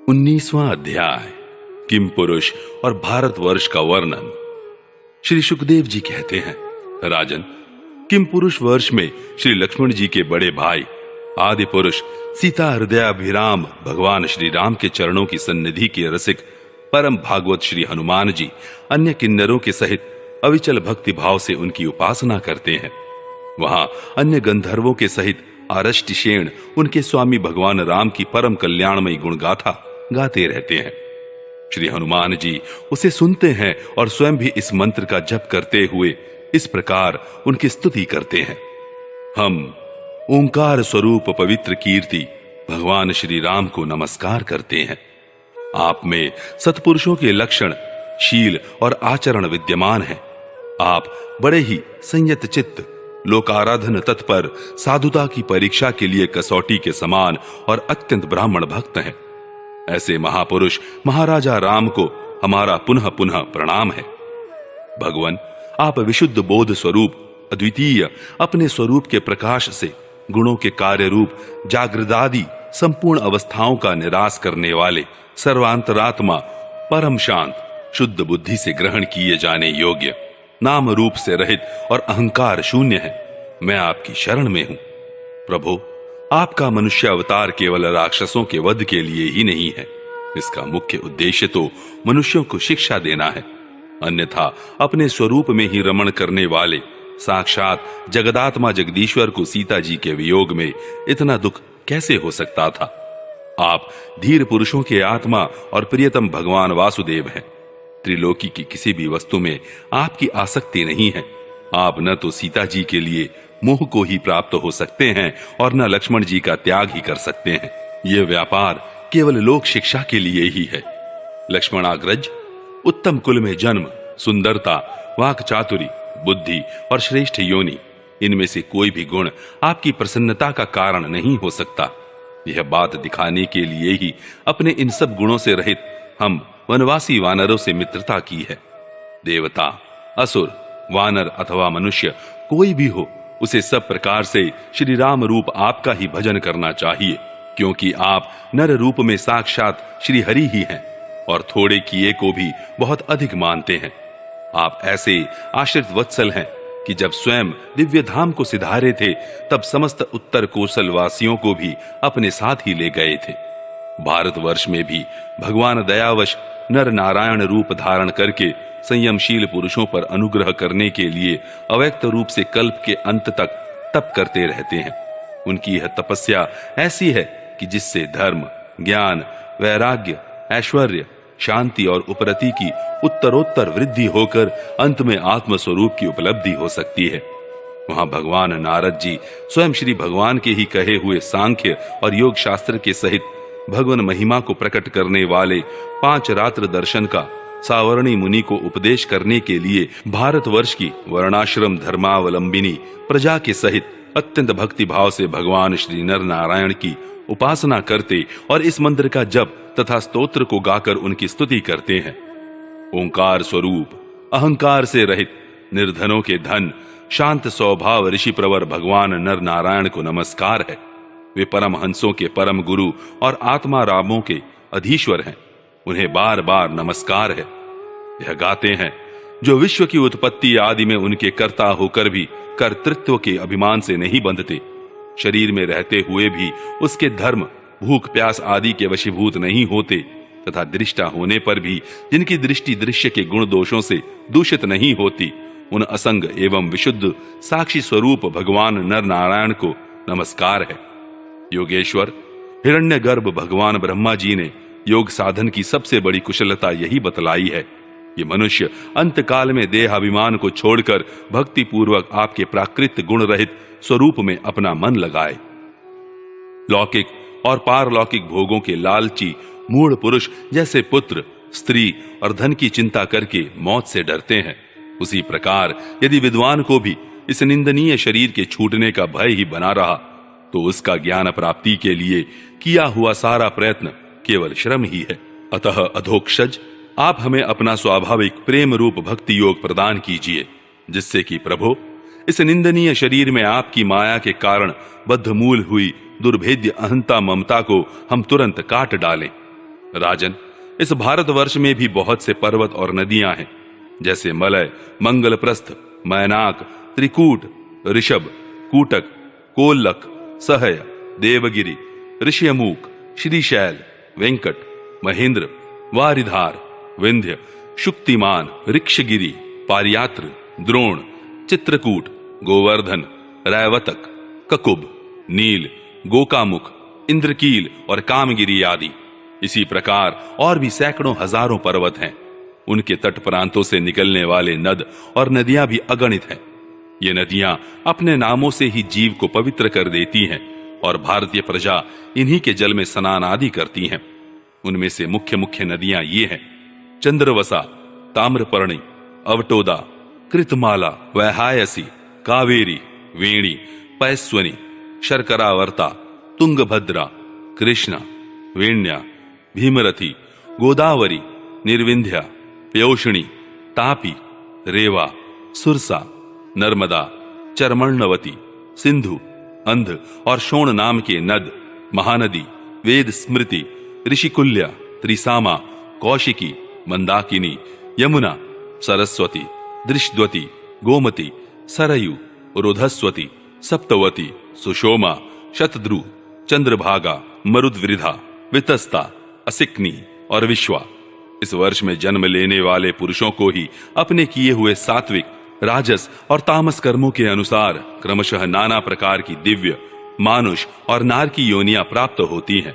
19वां अध्याय किम पुरुष और भारतवर्ष का वर्णन। श्री सुखदेव जी कहते हैं, राजन, किम पुरुष वर्ष में श्री लक्ष्मण जी के बड़े भाई आदि पुरुष सीता हृदयाभिराम भगवान श्री राम के चरणों की सन्निधि के रसिक परम भागवत श्री हनुमान जी अन्य किन्नरों के सहित अविचल भक्ति भाव से उनकी उपासना करते हैं। वहां अन्य गंधर्वों के सहित आरष्टिशेण उनके स्वामी भगवान राम की परम कल्याणमयी गुणगाथा गाते रहते हैं। श्री हनुमान जी उसे सुनते हैं और स्वयं भी इस मंत्र का जप करते हुए इस प्रकार उनकी स्तुति करते हैं। हम ओंकार स्वरूप पवित्र कीर्ति भगवान श्री राम को नमस्कार करते हैं। आप में सत्पुरुषों के लक्षण, शील और आचरण विद्यमान हैं। आप बड़े ही संयत चित्त, लोकाराधन तत्पर, साधुता की परीक्षा के लिए कसौटी के समान और अत्यंत ब्राह्मण भक्त हैं। ऐसे महापुरुष महाराजा राम को हमारा पुनः पुनः प्रणाम है। भगवान, आप विशुद्ध बोध स्वरूप, अद्वितीय, अपने स्वरूप के प्रकाश से गुणों के कार्य रूप जागृदादि संपूर्ण अवस्थाओं का निराश करने वाले सर्वांतरात्मा, परम शांत, शुद्ध बुद्धि से ग्रहण किए जाने योग्य, नाम रूप से रहित और अहंकार शून्य है। मैं आपकी शरण में हूं। प्रभु, आपका मनुष्य अवतार केवल राक्षसों के वध के लिए ही नहीं है। इसका मुख्य उद्देश्य तो मनुष्यों को शिक्षा देना है। अन्यथा अपने स्वरूप में ही रमण करने वाले साक्षात जगदात्मा जगदीश्वर को सीता जी के वियोग में इतना दुख कैसे हो सकता था। आप धीर पुरुषों के आत्मा और प्रियतम भगवान वासुदेव हैं। त्रिलोकी की किसी भी वस्तु में आपकी आसक्ति नहीं है। आप न तो सीता जी के लिए मोह को ही प्राप्त हो सकते हैं और न लक्ष्मण जी का त्याग ही कर सकते हैं। यह व्यापार केवल लोक शिक्षा के लिए ही है। लक्ष्मणाग्रज, उत्तम कुल में जन्म, सुंदरता, वाक चातुरी, बुद्धि और श्रेष्ठ योनि, इनमें से कोई भी गुण आपकी प्रसन्नता का कारण नहीं हो सकता। यह बात दिखाने के लिए ही अपने इन सब गुणों से रहित हम वनवासी वानरों से मित्रता की है। देवता, असुर, वानर अथवा मनुष्य कोई भी हो, उसे सब प्रकार से श्री राम रूप आपका ही भजन करना चाहिए, क्योंकि आप नर रूप में साक्षात श्री हरि ही हैं और थोड़े किए को भी बहुत अधिक मानते हैं। आप ऐसे आश्रित वत्सल हैं कि जब स्वयं दिव्य धाम को सिधारे थे, तब समस्त उत्तर कोसल वासियों को भी अपने साथ ही ले गए थे। भारतवर्ष में भी भगवान दयावश नर नारायण रूप धारण करके संयमशील पुरुषों पर अनुग्रह करने के लिए अव्यक्त रूप से कल्प के अंत तक तप करते रहते हैं। उनकी यह तपस्या ऐसी है कि जिससे धर्म, ज्ञान, वैराग्य, ऐश्वर्य, शांति और उपरति की उत्तरोत्तर वृद्धि होकर अंत में आत्म स्वरूप की उपलब्धि हो सकती है। वहां भगवान नारद जी स्वयं श्री भगवान के ही कहे हुए सांख्य और योग शास्त्र के सहित भगवान महिमा को प्रकट करने वाले 5 रात्र दर्शन का सावर्णी मुनि को उपदेश करने के लिए भारतवर्ष की वर्णाश्रम धर्मावलंबिनी प्रजा के सहित अत्यंत भक्ति भाव से भगवान श्री नर नारायण की उपासना करते और इस मंत्र का जप तथा स्तोत्र को गाकर उनकी स्तुति करते हैं। ओंकार स्वरूप, अहंकार से रहित, निर्धनों के धन, शांत स्वभाव ऋषि प्रवर भगवान नर नारायण को नमस्कार है। वे परम हंसों के परम गुरु और आत्मा रामों के अधीश्वर हैं। उन्हें बार बार नमस्कार है। यह गाते हैं, जो विश्व की उत्पत्ति आदि में उनके कर्ता होकर भी कर्तृत्व के अभिमान से नहीं बंधते, शरीर में रहते हुए भी उसके धर्म, भूख प्यास आदि के वशीभूत नहीं होते, तथा दृष्टा होने पर भी जिनकी दृष्टि दृश्य के गुण दोषों से दूषित नहीं होती, उन असंग एवं विशुद्ध साक्षी स्वरूप भगवान नर नारायण को नमस्कार है। योगेश्वर हिरण्यगर्भ भगवान ब्रह्मा जी ने योग साधन की सबसे बड़ी कुशलता यही बतलाई है कि मनुष्य अंत काल में देहाभिमान को छोड़कर भक्ति पूर्वक आपके प्राकृत गुण रहित स्वरूप में अपना मन लगाए। लौकिक और पारलौकिक भोगों के लालची मूढ़ पुरुष जैसे पुत्र, स्त्री और धन की चिंता करके मौत से डरते हैं, उसी प्रकार यदि विद्वान को भी इस निंदनीय शरीर के छूटने का भय ही बना रहा, तो उसका ज्ञान प्राप्ति के लिए किया हुआ सारा प्रयत्न केवल श्रम ही है। अतः अधोक्षज, आप हमें अपना स्वाभाविक प्रेम रूप भक्ति योग प्रदान कीजिए, जिससे कि प्रभु इस निंदनीय शरीर में आपकी माया के कारण बद्धमूल हुई दुर्भेद्य अहंता ममता को हम तुरंत काट डालें। राजन, इस भारतवर्ष में भी बहुत से पर्वत और नदियां हैं, जैसे मलय, मंगलप्रस्थ, मैनाक, त्रिकूट, ऋषभ, कूटक, कोल्लक, सहय, देवगिरी, ऋष्यमूक, श्रीशैल, वेंकट, महेंद्र, वारिधार, विंध्य, शुक्तिमान, ऋक्षगिरी, पारियात्र, द्रोण, चित्रकूट, गोवर्धन, रैवतक, ककुब, नील, गोकामुख, इंद्रकील और कामगिरी आदि। इसी प्रकार और भी सैकड़ों हजारों पर्वत हैं। उनके तट प्रांतों से निकलने वाले नद और नदियां भी अगणित हैं। ये नदियां अपने नामों से ही जीव को पवित्र कर देती हैं और भारतीय प्रजा इन्हीं के जल में स्नान आदि करती हैं। उनमें से मुख्य मुख्य नदियां ये हैं: चंद्रवसा, ताम्रपर्णी, अवटोदा, कृतमाला, वैहायसी, कावेरी, वेणी, पैस्वनी, शर्करावर्ता, तुंगभद्रा, कृष्णा, वेण्या, भीमरथी, गोदावरी, निर्विंध्या, प्योषणी, तापी, रेवा, सुरसा, नर्मदा, चरमर्णवती, सिंधु, अंध और शोण नाम के नद, महानदी, वेद स्मृति, ऋषिकुल्या, त्रिसामा, कौशिकी, मंदाकिनी, यमुना, सरस्वती, दृष्द्वती, गोमती, सरयू, रोधस्वती, सप्तवती, सुषोमा, शतद्रु, चंद्रभागा, मरुद्वृधा, वितस्ता, असिक्नी और विश्वा। इस वर्ष में जन्म लेने वाले पुरुषों को ही अपने किए हुए सात्विक, राजस और तामस कर्मों के अनुसार क्रमशः नाना प्रकार की दिव्य, मानुष और नार की योनियां प्राप्त होती हैं,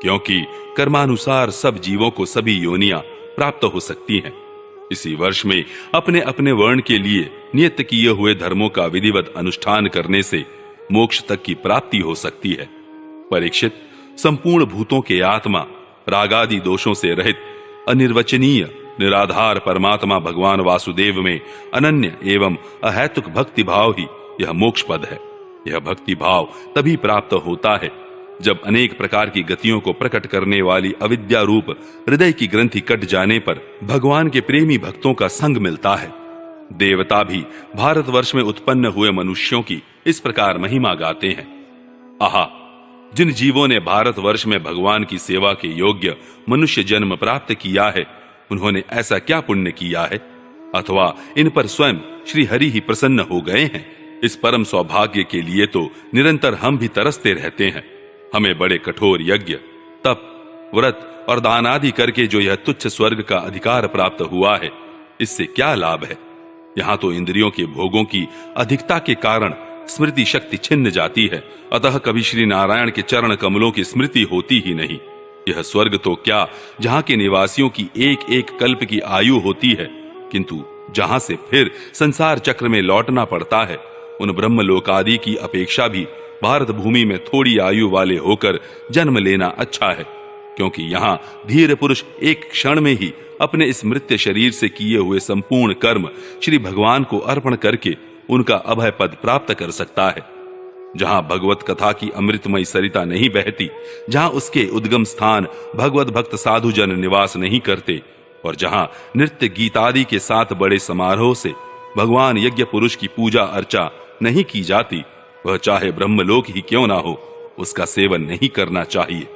क्योंकि कर्मानुसार सब जीवों को सभी योनियां प्राप्त हो सकती हैं। इसी वर्ष में अपने अपने वर्ण के लिए नियत किए हुए धर्मों का विधिवत अनुष्ठान करने से मोक्ष तक की प्राप्ति हो सकती है। परीक्षित, संपूर्ण भूतों के आत्मा, रागादि दोषों से रहित, अनिर्वचनीय, निराधार परमात्मा भगवान वासुदेव में अनन्य एवं अहैतुक भक्ति भाव ही यह मोक्ष पद है। यह भक्ति भाव तभी प्राप्त होता है जब अनेक प्रकार की गतियों को प्रकट करने वाली अविद्या रूप हृदय की ग्रंथि कट जाने पर भगवान के प्रेमी भक्तों का संग मिलता है। देवता भी भारतवर्ष में उत्पन्न हुए मनुष्यों की इस प्रकार महिमा गाते हैं। आहा, जिन जीवों ने भारतवर्ष में भगवान की सेवा के योग्य मनुष्य जन्म प्राप्त किया है, उन्होंने ऐसा क्या पुण्य किया है, अथवा इन पर स्वयं श्री हरि ही प्रसन्न हो गए हैं। इस परम सौभाग्य के लिए तो निरंतर हम भी तरसते रहते हैं। हमें बड़े कठोर यज्ञ, तप, व्रत और दान आदि करके जो यह तुच्छ स्वर्ग का अधिकार प्राप्त हुआ है, इससे क्या लाभ है। यहाँ तो इंद्रियों के भोगों की अधिकता के कारण स्मृति शक्ति छिन्न जाती है, अतः कभी श्री नारायण के चरण कमलों की स्मृति होती ही नहीं। यह स्वर्ग तो क्या, जहाँ के निवासियों की एक एक कल्प की आयु होती है, किंतु जहाँ से फिर संसार चक्र में लौटना पड़ता है, उन ब्रह्मलोक आदि की अपेक्षा भी भारत भूमि में थोड़ी आयु वाले होकर जन्म लेना अच्छा है, क्योंकि यहाँ धीर पुरुष एक क्षण में ही अपने इस मृत्य शरीर से किए हुए संपूर्ण कर्म श्री भगवान को अर्पण करके उनका अभय पद प्राप्त कर सकता है। जहाँ भगवत कथा की अमृतमयी सरिता नहीं बहती, जहाँ उसके उद्गम स्थान भगवत भक्त साधु जन निवास नहीं करते, और जहाँ नृत्य गीत आदि के साथ बड़े समारोह से भगवान यज्ञ पुरुष की पूजा अर्चा नहीं की जाती, वह चाहे ब्रह्मलोक ही क्यों ना हो, उसका सेवन नहीं करना चाहिए।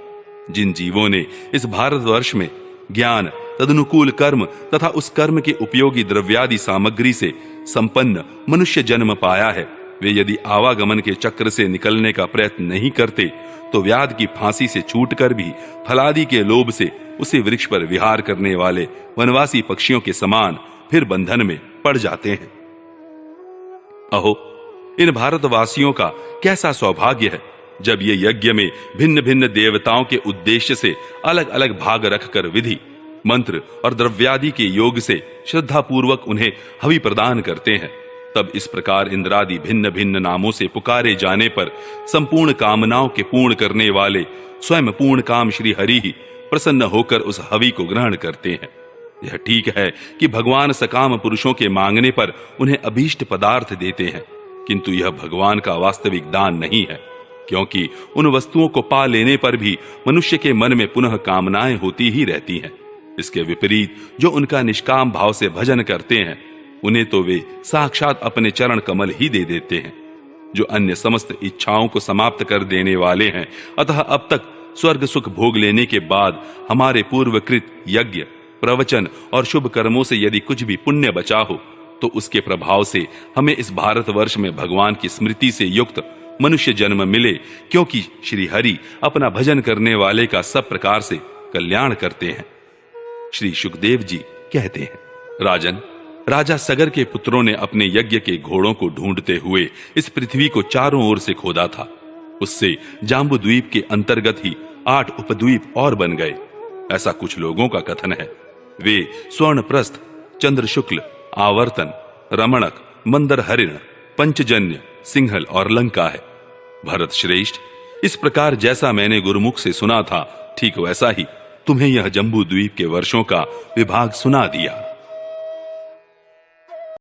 जिन जीवों ने इस भारतवर्ष में ज्ञान, तदनुकूल कर्म तथा उस कर्म के उपयोगी द्रव्यादि सामग्री से संपन्न मनुष्य जन्म पाया है, वे यदि आवागमन के चक्र से निकलने का प्रयत्न नहीं करते, तो व्याध की फांसी से छूटकर भी फलादि के लोभ से उसी वृक्ष पर विहार करने वाले वनवासी पक्षियों के समान फिर बंधन में पड़ जाते हैं। अहो, इन भारतवासियों का कैसा सौभाग्य है जब ये यज्ञ में भिन्न भिन्न देवताओं के उद्देश्य से अलग अलग भाग रखकर विधि, मंत्र और द्रव्यादि के योग से श्रद्धा पूर्वक उन्हें हवि प्रदान करते हैं। तब इस प्रकार इंद्रादि भिन्न भिन्न नामों से पुकारे जाने पर संपूर्ण कामनाओं के पूर्ण करने वाले स्वयं पूर्ण काम श्री हरि ही प्रसन्न होकर उस हवि को ग्रहण करते हैं। यह ठीक है कि भगवान सकाम पुरुषों के मांगने पर उन्हें अभीष्ट पदार्थ देते हैं, किंतु यह भगवान का वास्तविक दान नहीं है, क्योंकि उन वस्तुओं को पा लेने पर भी मनुष्य के मन में पुनः कामनाएं होती ही रहती हैं। इसके विपरीत जो उनका निष्काम भाव से भजन करते हैं, उन्हें तो वे साक्षात अपने चरण कमल ही दे देते हैं। जो अन्य समस्त इच्छाओं को समाप्त कर देने वाले हैं, अतः अब तक स्वर्ग सुख भोग लेने के बाद हमारे पूर्वकृत यज्ञ, प्रवचन और शुभ कर्मों से यदि कुछ भी पुण्य बचा हो तो उसके प्रभाव से हमें इस भारतवर्ष में भगवान की स्मृति से युक्त मनुष्य जन्म मिले, क्योंकि श्री हरि अपना भजन करने वाले का सब प्रकार से कल्याण करते हैं। श्री सुखदेव जी कहते हैं, राजन, राजा सगर के पुत्रों ने अपने यज्ञ के घोड़ों को ढूंढते हुए इस पृथ्वी को चारों ओर से खोदा था। उससे जाम्बू द्वीप के अंतर्गत ही 8 उपद्वीप और बन गए, ऐसा कुछ लोगों का कथन है। वे स्वर्णप्रस्थ, चंद्र शुक्ल, आवर्तन, रमणक, मंदर हरिण, पंचजन्य, सिंहल और लंका है। भरत श्रेष्ठ, इस प्रकार जैसा मैंने गुरुमुख से सुना था, ठीक वैसा ही तुम्हें यह जम्बू द्वीप के वर्षों का विभाग सुना दिया।